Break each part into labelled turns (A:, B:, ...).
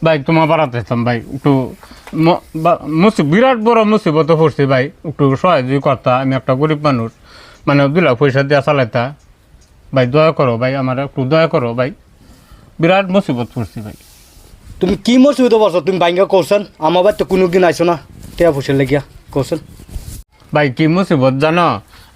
A: ভাই তোমার বাড়াতে ভাই একটু বিরাট বড় মুসিবত পড়ছি ভাই, একটু সহযোগী করতা। আমি একটা গরিব মানুষ, মানে 2 লাখ পয়সা দিয়ে চালাইতা ভাই। দয়া করো ভাই, আমার একটু দয়া করো ভাই, বিরাট মুসিবত পড়ছি ভাই।
B: তুমি কি মুসিবত পারছো? তুমি বাইঙ্গা করছেন আমার বাড়িতে কোনো দিন আইসো না টেয়া পয়সা লেগিয়া করছেন।
A: ভাই কি মুসিবত জানো?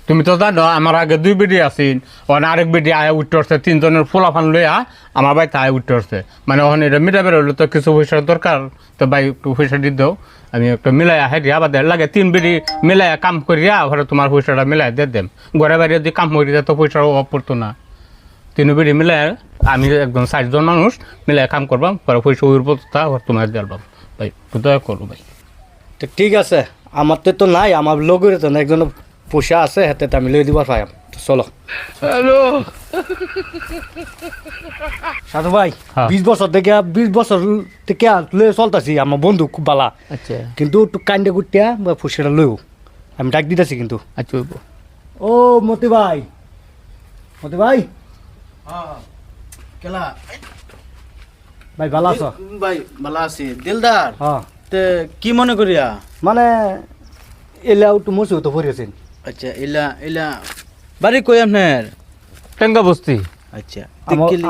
A: তুমি তো জানো আমার আগে 2 বেডি আসিন, ওখানে আরেক বেডি আয়া উঠতে আসছে, 3 জনের ফোলাফান লইয়া আমার বাড়িতে আয়া উঠতে আসছে। মানে ওখানে এটা মিলাবের হইলে তো কিছু পয়সার দরকার, তো ভাই একটু পয়সা দিয়ে দাও। আমি একটা মিলাইয়া হেরিয়া আবার লাগে 3 বেডি মিলাইয়া কাম করিয়া ওখানে তোমার পয়সাটা মিলাই দিয়ে দেম। ঘরে বাইরে যদি কাম করি তো পয়সার অভাব পড়তো না। 3 বেডি মিলাই আমি একদম 4 জন মানুষ মিলাই কাম করবাম, পরে পয়সা ওই পড়তা তোমার দিলাম ভাই, একটু দয়া করো ভাই।
B: তো ঠিক আছে, আমার তো নাই, আমার লগের তো না, একজন পয়সা আছে হাতে, আমি লই দিবার পাইম। চলো
A: হ্যালো
B: সাধু ভাই,
A: হ্যাঁ।
B: 20 বছর থেকে 20 বছর থেকে লয়ে চলতেছি, আমার বন্ধু খুব বালা,
A: আচ্ছা
B: কিন্তু একটু কান্দে গুটিয়া বা পয়সাটা লইও, আমি ডাক দিতেছি কিন্তু।
A: আচ্ছা
B: ও মতি ভাই, মতি ভাই,
C: কেলা
B: ভাই ভালো আছো?
C: ভাই ভালো আছি। দিলদার
B: হ্যাঁ,
C: তে কি মনে করিয়া?
B: মানে এলা একটু মুসিবত পড়েছেন।
C: আচ্ছা এলা এলা বাড়ি কই আপনার?
A: টেঙ্গা বস্তি।
C: আচ্ছা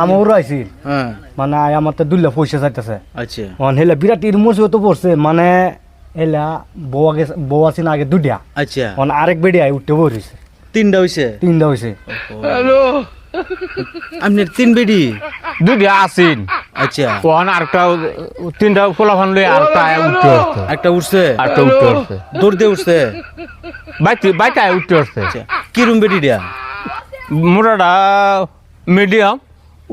B: আমারও আইছি,
C: হ্যাঁ
B: মানে আমার তো 2 লাখ পয়সা চাইতেছে।
C: আচ্ছা
B: হেলা বিরাট মুসিবত পড়ছে, মানে এলা বউ আছে না আগে 2টা,
C: আচ্ছা
B: আরেক বেড়ে আই উঠতে পড়েছে,
C: 3টা হইছে।
B: 3টা হয়েছে।
A: হ্যালো
C: আপনার 3 বেডি?
A: 2টা আসিন,
C: আচ্ছা
A: ওখানে আরেকটা 3টা ফোলাফান লই আরেকটা আয়া উঠতে আসছে,
C: একটা উঠছে,
A: আরেকটা উঠতে আসছে,
C: দৌড় দিয়ে উঠছে।
A: বাইতে আয়া উঠতে আসছে।
C: আচ্ছা কি রুম বেডি দিয়া?
A: মোটাটা মিডিয়াম,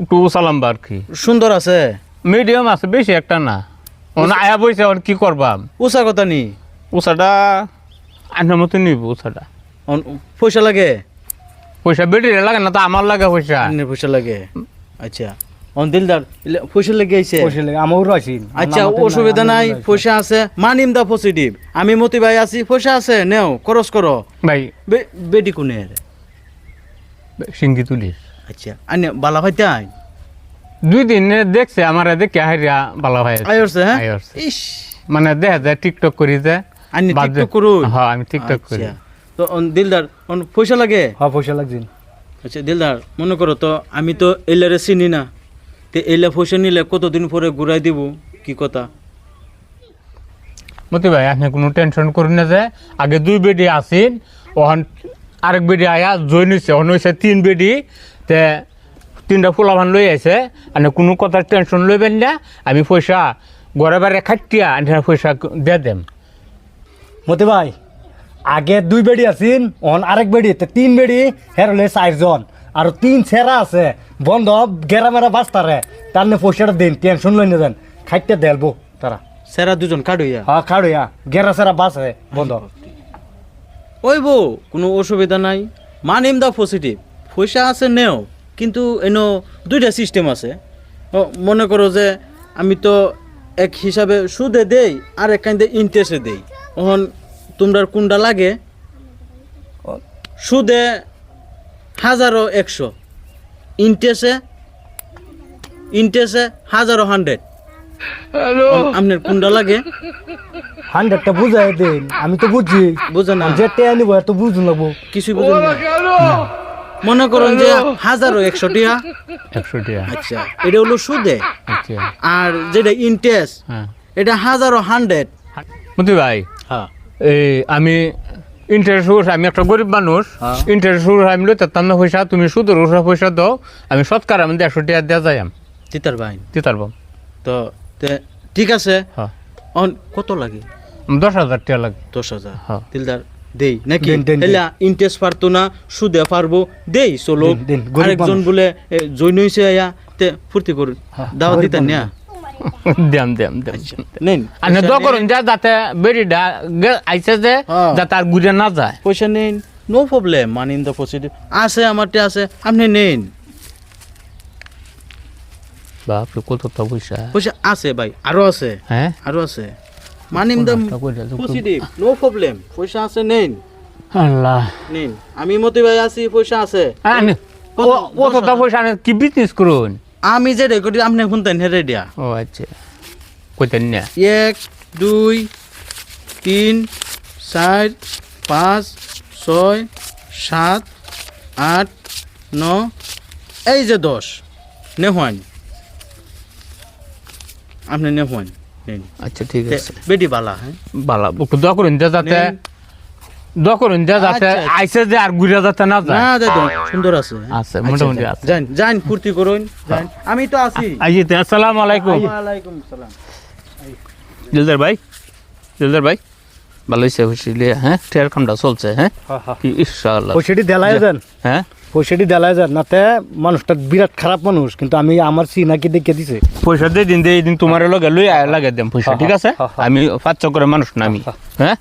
A: একটু উসালাম্বা আর কি।
C: সুন্দর আছে?
A: মিডিয়াম আছে, বেশি একটা না। ওখানে আয়া বইছে, ওখানে কি করবাম?
C: উষা কথা নি?
A: উষাটা আনার মতো নিব। উষাটা
C: পয়সা লাগে?
A: পয়সা বেটিরে লাগে না তো, আমার লাগে পয়সা।
C: আপনার পয়সা লাগে? আচ্ছা দিলদার পয়সা লেগে আইছে?
B: পয়সা লাগে, আমারও আইছি।
C: আচ্ছা অসুবিধা নাই, পয়সা আছে, মানিম দা পজিটিভ। আমি মতি ভাই আছি, পয়সা আছে, নেও খরচ করো।
A: ভাই
C: বেডি কোনের?
A: সিঙ্গি তুলিস।
C: আচ্ছা আনে বালা ভাই তাই
A: 2 দিন দেখছে আমার, দেখে হারিয়া বালা ভাই
C: আইছে। হ্যাঁ
A: আইছে।
C: ইস
A: মানে দেখা যায় টিকটক করি যে।
C: আনি টিকটক করু?
A: হ্যাঁ আমি টিকটক করি।
C: আচ্ছা, তো দিলদার পয়সা লাগে?
B: হ্যাঁ পয়সা লাগছে।
C: আচ্ছা দিলদার মনে করো তো, আমি তো এলারে চিনি না, তো এলা পয়সা নিলে কতদিন পরে ঘুরাই দিব, কি কথা?
A: মতি ভাই আপনি কোনো টেনশন করুন না, যে আগে 2 বেডি আসিন, ওখান আরেক বেডি আয়া জয়েন হয়েছে, ওখানে হয়েছে 3 বেডি, তে 3টা ফুলাভান লই আছে। আপনি কোনো কথার টেনশন লইবেন না, আমি পয়সা ঘরে বাইরে খাটিয়া পয়সা দিয়ে দেম।
B: মতি ভাই আগে 2 বেড়ি আছেন, আরেক বেড়ি 3 বেড়ি, হের হলে 4 জন, আর 3 ছেড়া আছে বন্ধ গেরামেরা বাস্তারে, তার পয়সাটা দিন, টেনশন লই না দেন, খাইতে দেলবো তারা।
C: সেরা দুজন কাটুইয়া?
B: হ্যাঁ খাড়ুয়া, গেরা সেরা বাস বন্ধ।
C: ওই বউ কোনো অসুবিধা নাই, মানিম দা পজিটিভ, পয়সা আছে নেও, কিন্তু এনো 2টা সিস্টেম আছে। মনে করো যে আমি তো এক হিসাবে সুদে দেই, আর এক কাইন্দে ইন্টারেস্টে দেই। তখন তোমরা কোনটা লাগে? সুদে 1000-100, ইন্টারেস্টে 1000-100। আপনার কোনটা লাগে?
B: 100টা বুঝাই দিন, আমি তো বুঝছি।
C: বুঝো না?
B: যে টেয়া নিব এত বুঝুন লাগবো।
C: কিছুই বুঝুন না? মনে করেন যে 1000-100 টিয়া।
A: 100 টাকা।
C: আচ্ছা এটা হলো সুদে,
A: আচ্ছা
C: আর যেটা ইন্টারেস্ট
A: হ্যাঁ।
C: এটা 1000-100।
A: মতি ভাই
C: হ্যাঁ
A: এই আমি ইন্টারেস্ট, আমি একটা গরিব মানুষ, ইন্টারেস্ট আমি লই তার না পয়সা, তুমি সুদের পয়সা দাও, আমি সৎকার আমি 150 টাকা দেওয়া যাই
C: তিতার ভাই।
A: দিতার
C: তো ঠিক আছে,
A: হ্যাঁ
C: কত লাগে?
A: 10,000 টাকা লাগে।
C: 10,000?
A: হ্যাঁ।
C: দিলদার দেই নাকি?
B: দেন, দেন, দেন।
C: এলা ইন্টারেস্ট পারতো না, সুদে পারবো, দেই চলো।
B: দেন, দেন, গরিব
C: আরেকজন
B: মানুষ।
C: বলে জৈন হইছে আয়া, তে ফুর্তি করুন, দাওয়াত
B: গরিব
C: দিতেন না?
A: দেম
C: নেন
A: আপনি দোয়া করুন যা, যাতে বেরিটা আইসে যে
C: হ্যাঁ।
A: যাতে আর ঘুরে না যায়।
C: পয়সা নেন, no problem, money in the positive আছে, আমারটা আছে, আপনি নেন।
A: বাপরে কত পয়সা।
C: পয়সা আছে ভাই, আরো আছে,
A: হ্যাঁ
C: আরো আছে, money in the positive, no problem, পয়সা আছে, নেন
A: আল্লাহ।
C: নেন। আমি মতি ভাই আছি, পয়সা আছে।
A: কত পয়সা কি বিজনেস করুন?
C: আমি যে রেকর্ড আপনি শুনতেন হেরে দিয়া।
A: ও আচ্ছা কইতেন না
C: 1 2 3 4 5 6 7 8 9 এই যে 10 নেহওয়ান আপনি নেহওয়ান নেন
A: আচ্ছা ঠিক আছে
C: বেটি বালা হ্যাঁ
A: ভালো একটু দোয়া করুন যে যাতে
C: নেন।
A: দোয়া করুন যে যাতে
C: আচ্ছা, আচ্ছা।
A: আইসে যে আর ঘুরে যাতে না যায়
C: না দাদা সুন্দর আছে
A: আছে মোটামুটি আছে
C: যান যান ফুর্তি করুন যান আমি তো আছি
A: আইতে আসসালামু আলাইকুম
C: ওয়ালাইকুম সালাম
A: দিলদার ভাই ভালো হয়েছে হুশিলে হ্যাঁ টেয়ার কামটা চলছে হ্যাঁ ইনশাআল্লাহ
B: পয়সাটি দেলায় যান
A: হ্যাঁ
B: পয়সাটি দেলায় যান নাতে মানুষটা বিরাট খারাপ মানুষ কিন্তু আমি আমার চিনাকি দেখে দিছে
A: পয়সা দিয়ে দিন তোমার লগে লই লাগে দেম পয়সা ঠিক আছে আমি 5 করে মানুষ না আমি হ্যাঁ